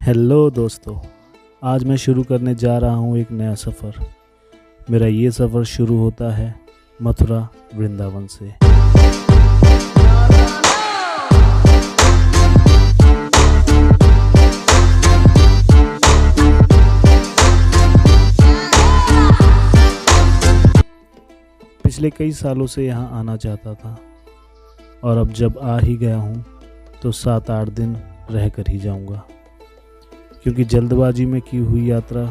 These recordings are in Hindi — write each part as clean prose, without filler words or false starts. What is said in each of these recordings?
हेलो दोस्तों, आज मैं शुरू करने जा रहा हूँ एक नया सफ़र। मेरा ये सफ़र शुरू होता है मथुरा वृंदावन से। पिछले कई सालों से यहाँ आना चाहता था और अब जब आ ही गया हूँ तो 7-8 दिन रह कर ही जाऊँगा, क्योंकि जल्दबाजी में की हुई यात्रा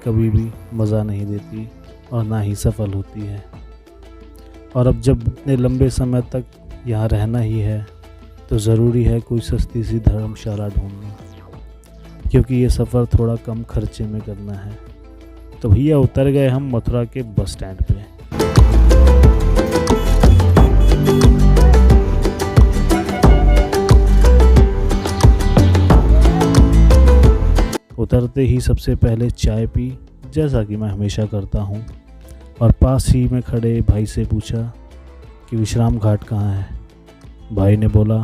कभी भी मज़ा नहीं देती और ना ही सफल होती है। और अब जब इतने लंबे समय तक यहाँ रहना ही है तो ज़रूरी है कोई सस्ती सी धर्मशाला ढूंढना, क्योंकि ये सफ़र थोड़ा कम खर्चे में करना है। तो भैया उतर गए हम मथुरा के बस स्टैंड पे। उतरते ही सबसे पहले चाय पी, जैसा कि मैं हमेशा करता हूँ, और पास ही में खड़े भाई से पूछा कि विश्राम घाट कहाँ है। भाई ने बोला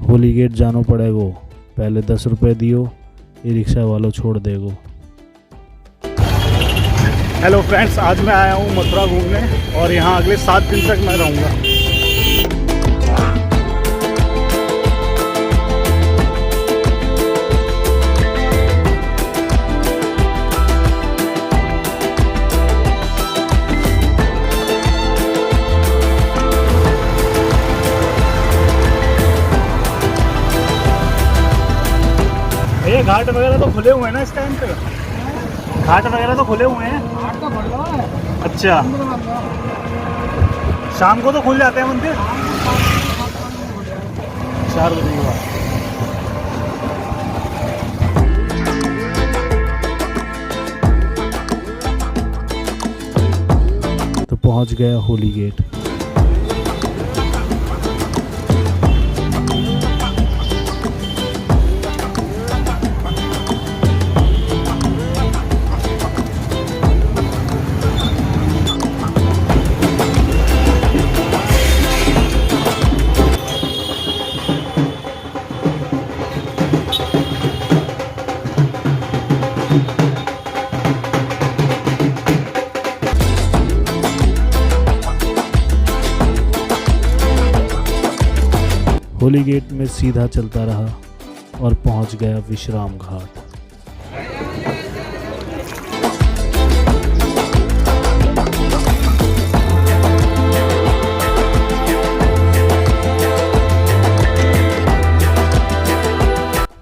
होली गेट जानो पड़ेगो, पहले 10 रुपये दियो, ये रिक्शा वालों छोड़ देगो। हेलो फ्रेंड्स, आज मैं आया हूँ मथुरा घूमने और यहाँ अगले 7 दिन तक मैं रहूँगा। ये घाट वगैरह तो खुले हुए हैं ना इस टाइम पे? घाट वगैरह तो खुले हुए हैं। घाट तो खुल रहा है। अच्छा, शाम को तो खुल जाते हैं मंदिर 4 बजे के बाद। तो पहुंच गया होली गेट। होली गेट में सीधा चलता रहा और पहुंच गया विश्राम घाट।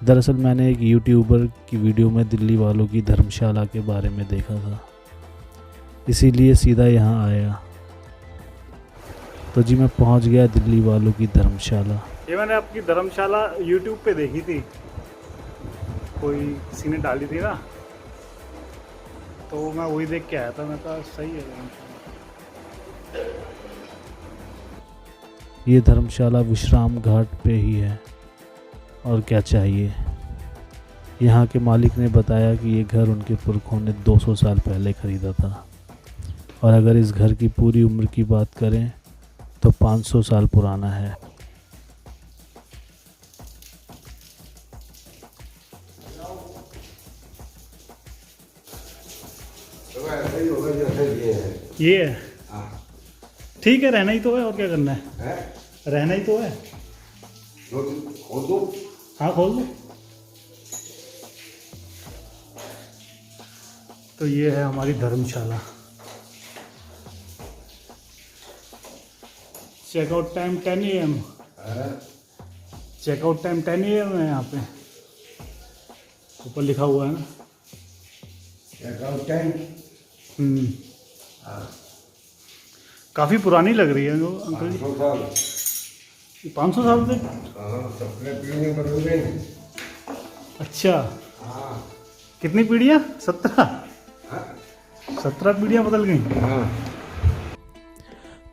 दरअसल मैंने एक यूट्यूबर की वीडियो में दिल्ली वालों की धर्मशाला के बारे में देखा था, इसीलिए सीधा यहाँ आया। तो जी मैं पहुँच गया दिल्ली वालों की धर्मशाला। ये मैंने आपकी धर्मशाला YouTube पे देखी थी, कोई किसी ने डाली थी ना, तो मैं वही देख के आया था। मैं कहा सही है धर्मशाला। ये धर्मशाला विश्राम घाट पे ही है, और क्या चाहिए। यहाँ के मालिक ने बताया कि ये घर उनके पुरखों ने 200 साल पहले ख़रीदा था, और अगर इस घर की पूरी उम्र की बात करें तो 500 साल पुराना है। ये है, ठीक है, रहना ही तो है, और क्या करना है? रहना ही तो है। खोल दो। हाँ खोल दो। तो ये है हमारी धर्मशाला। Checkout time 10 AM। Checkout time 10 AM है यहाँ पे, ऊपर लिखा हुआ है ना चेकआउट टाइम। काफ़ी पुरानी लग रही है जो अंकल जी। 500 साल से। सबने पीढ़ियाँ बदल गई। अच्छा, कितनी पीढ़ियाँ? 17 पीढ़ियाँ बदल गई।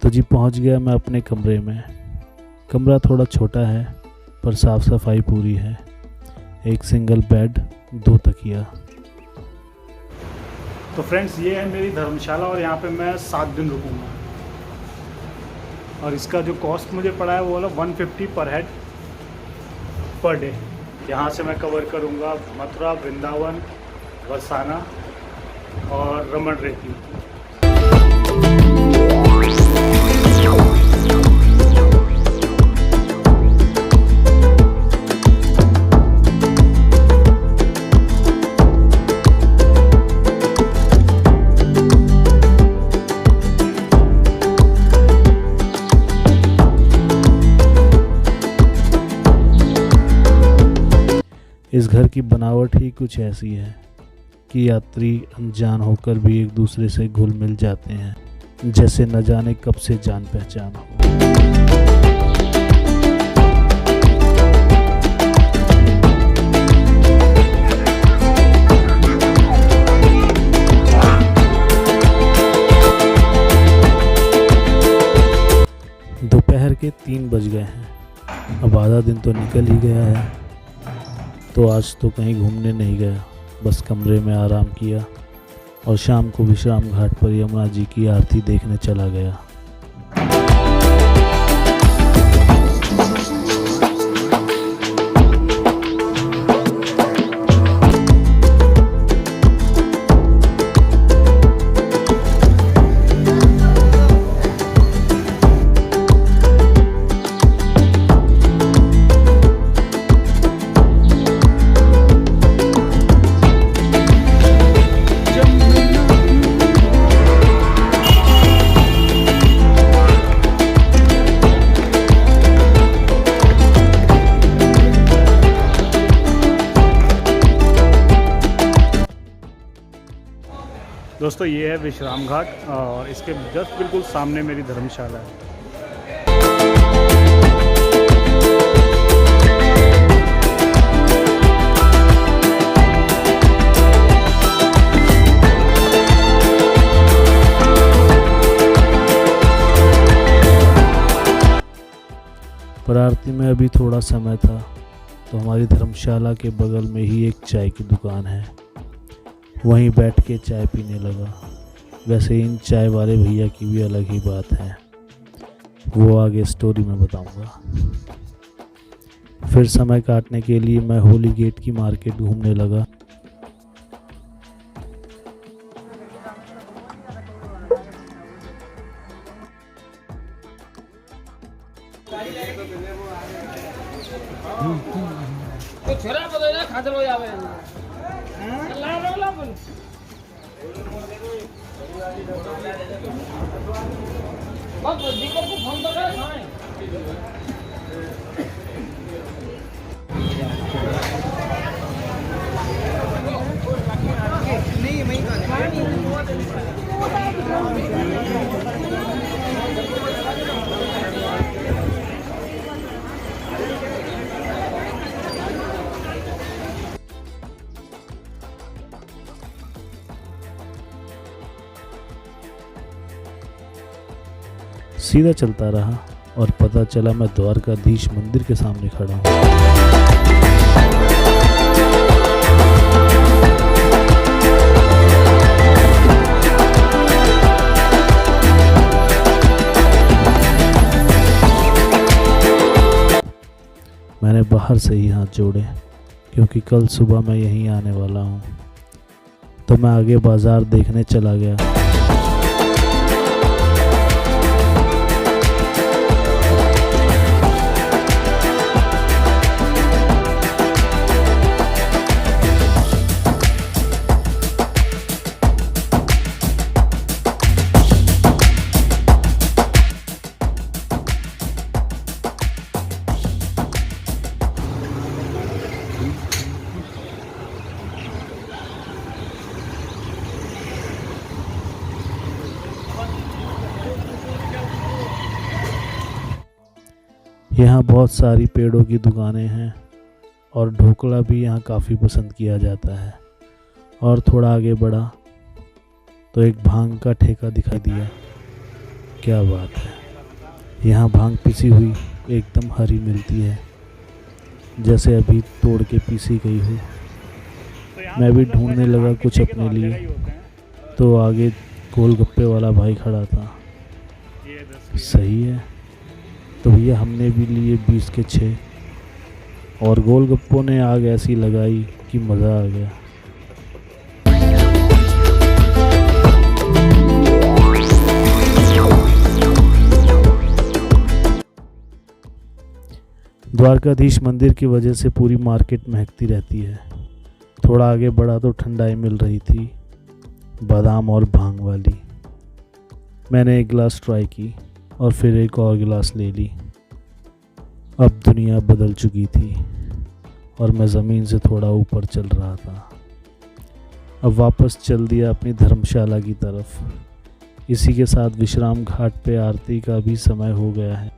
तो जी पहुंच गया मैं अपने कमरे में। कमरा थोड़ा छोटा है पर साफ़ सफाई पूरी है। एक सिंगल बेड, 2 तकिया। तो फ्रेंड्स, ये है मेरी धर्मशाला और यहाँ पे मैं 7 दिन रुकूँगा। और इसका जो कॉस्ट मुझे पड़ा है वो वाला 150 पर हेड पर डे। यहाँ से मैं कवर करूँगा मथुरा, वृंदावन, बरसाना और रमन रेती। इस घर की बनावट ही कुछ ऐसी है कि यात्री अनजान होकर भी एक दूसरे से घुल मिल जाते हैं, जैसे न जाने कब से जान पहचान हो। दोपहर के 3 बज गए हैं। अब आधा दिन तो निकल ही गया है, तो आज तो कहीं घूमने नहीं गया, बस कमरे में आराम किया और शाम को विश्राम घाट पर यमुना जी की आरती देखने चला गया। दोस्तों ये है विश्राम घाट और इसके जस्ट बिल्कुल सामने मेरी धर्मशाला है। पर आरती में अभी थोड़ा समय था तो हमारी धर्मशाला के बगल में ही एक चाय की दुकान है, वहीं बैठ के चाय पीने लगा। वैसे इन चाय वाले भैया की भी अलग ही बात है, वो आगे स्टोरी में बताऊंगा। फिर समय काटने के लिए मैं होली गेट की मार्केट घूमने लगा। सीधा चलता रहा और पता चला मैं द्वारकाधीश मंदिर के सामने खड़ा हूँ। मैंने बाहर से ही हाथ जोड़े क्योंकि कल सुबह मैं यहीं आने वाला हूँ, तो मैं आगे बाजार देखने चला गया। यहाँ बहुत सारी पेड़ों की दुकानें हैं और ढोकला भी यहाँ काफ़ी पसंद किया जाता है। और थोड़ा आगे बढ़ा तो एक भांग का ठेका दिखाई दिया। क्या बात है, यहाँ भांग पिसी हुई एकदम हरी मिलती है, जैसे अभी तोड़ के पीसी गई हो। मैं भी ढूंढने लगा कुछ अपने लिए, तो आगे गोलगप्पे वाला भाई खड़ा था। सही है, तो भैया हमने भी लिए 20 के 6 और गोलगप्पों ने आग ऐसी लगाई कि मज़ा आ गया। द्वारकाधीश मंदिर की वजह से पूरी मार्केट महकती रहती है। थोड़ा आगे बढ़ा तो ठंडाई मिल रही थी, बादाम और भांग वाली। मैंने एक गिलास ट्राई की और फिर एक और गिलास ले ली। अब दुनिया बदल चुकी थी और मैं ज़मीन से थोड़ा ऊपर चल रहा था। अब वापस चल दिया अपनी धर्मशाला की तरफ। इसी के साथ विश्राम घाट पे आरती का भी समय हो गया है।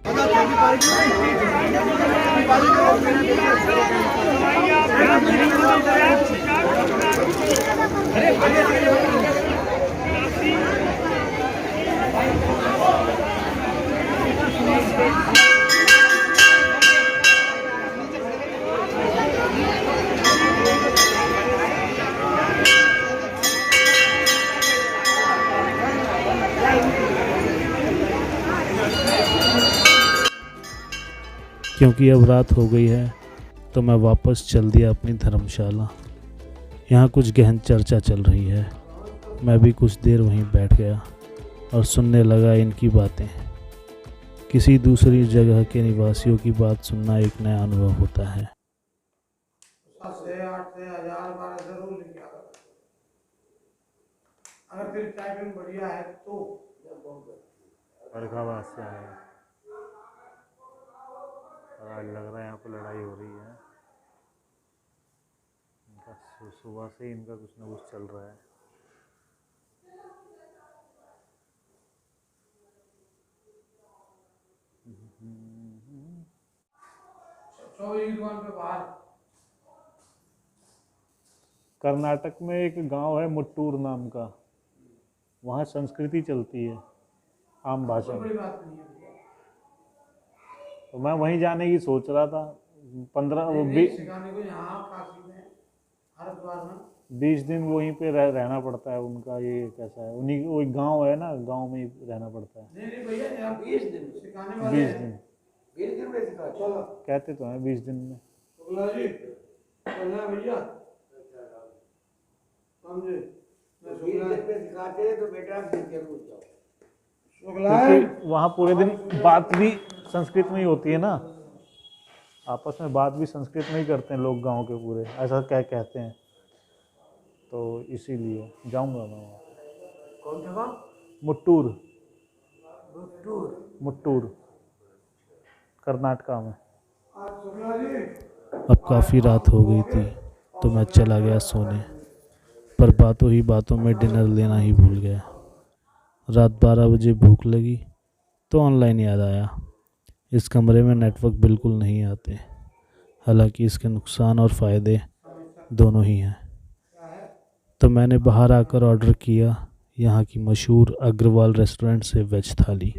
क्योंकि अब रात हो गई है तो मैं वापस चल दिया अपनी धर्मशाला। यहाँ कुछ गहन चर्चा चल रही है। मैं भी कुछ देर वहीं बैठ गया और सुनने लगा इनकी बातें। किसी दूसरी जगह के निवासियों की बात सुनना एक नया अनुभव होता है। 7 से 8 से 1000 12 जरूर लेके आ कर। अगर तेरी टाइपिंग बढ़िया है तो फर्रुखाबाद से आया और आज लग रहा है यहाँ पर लड़ाई हो रही है। इनका सुबह से इनका कुछ ना कुछ चल रहा है। चौबीस दुकान पे बाहर कर्नाटक में एक गांव है मुट्टूर नाम का, वहाँ संस्कृति चलती है आम भाषा में। बड़ी बात नहीं है। तो मैं वहीं जाने की सोच रहा था। 15-20 सिखाने को यहाँ काशी में हरिद्वार में 20 दिन वहीं पे रहना पड़ता है उनका। ये कैसा है, उन्हीं वो एक गाँव है ना, गाँव में ही रहना पड़ता है। नहीं भैया यहाँ 20 दिन सिखाने वाले 20 दिन 20 दिन में सिखा चलो। कहते तो हैं 20 दिन में। शुक्ला जी चलना भैया समझे। मैं 20 दिन में सिखाते हैं तो बेटा आप दिन जरूर जाओ। शुक्ला क्योंकि वहाँ पूरे दिन बात भी संस्कृत में ही होती है ना, आपस में बात भी संस्कृत में ही करते हैं लोग गांव के पूरे, ऐसा क्या कहते हैं। तो इसीलिए जाऊंगा मैं वहाँ। कौन सा गाँव? मुट्टूर, मुट्टूर मुट्टूर कर्नाटका में। शुक्ला जी अब काफ़ी रात हो गई थी तो मैं चला गया सोने, पर बातों ही बातों में डिनर लेना ही भूल गया। रात 12 बजे भूख लगी तो ऑनलाइन याद आया, इस कमरे में नेटवर्क बिल्कुल नहीं आते। हालांकि इसके नुकसान और फ़ायदे दोनों ही हैं। तो मैंने बाहर आकर ऑर्डर किया यहाँ की मशहूर अग्रवाल रेस्टोरेंट से वेज थाली।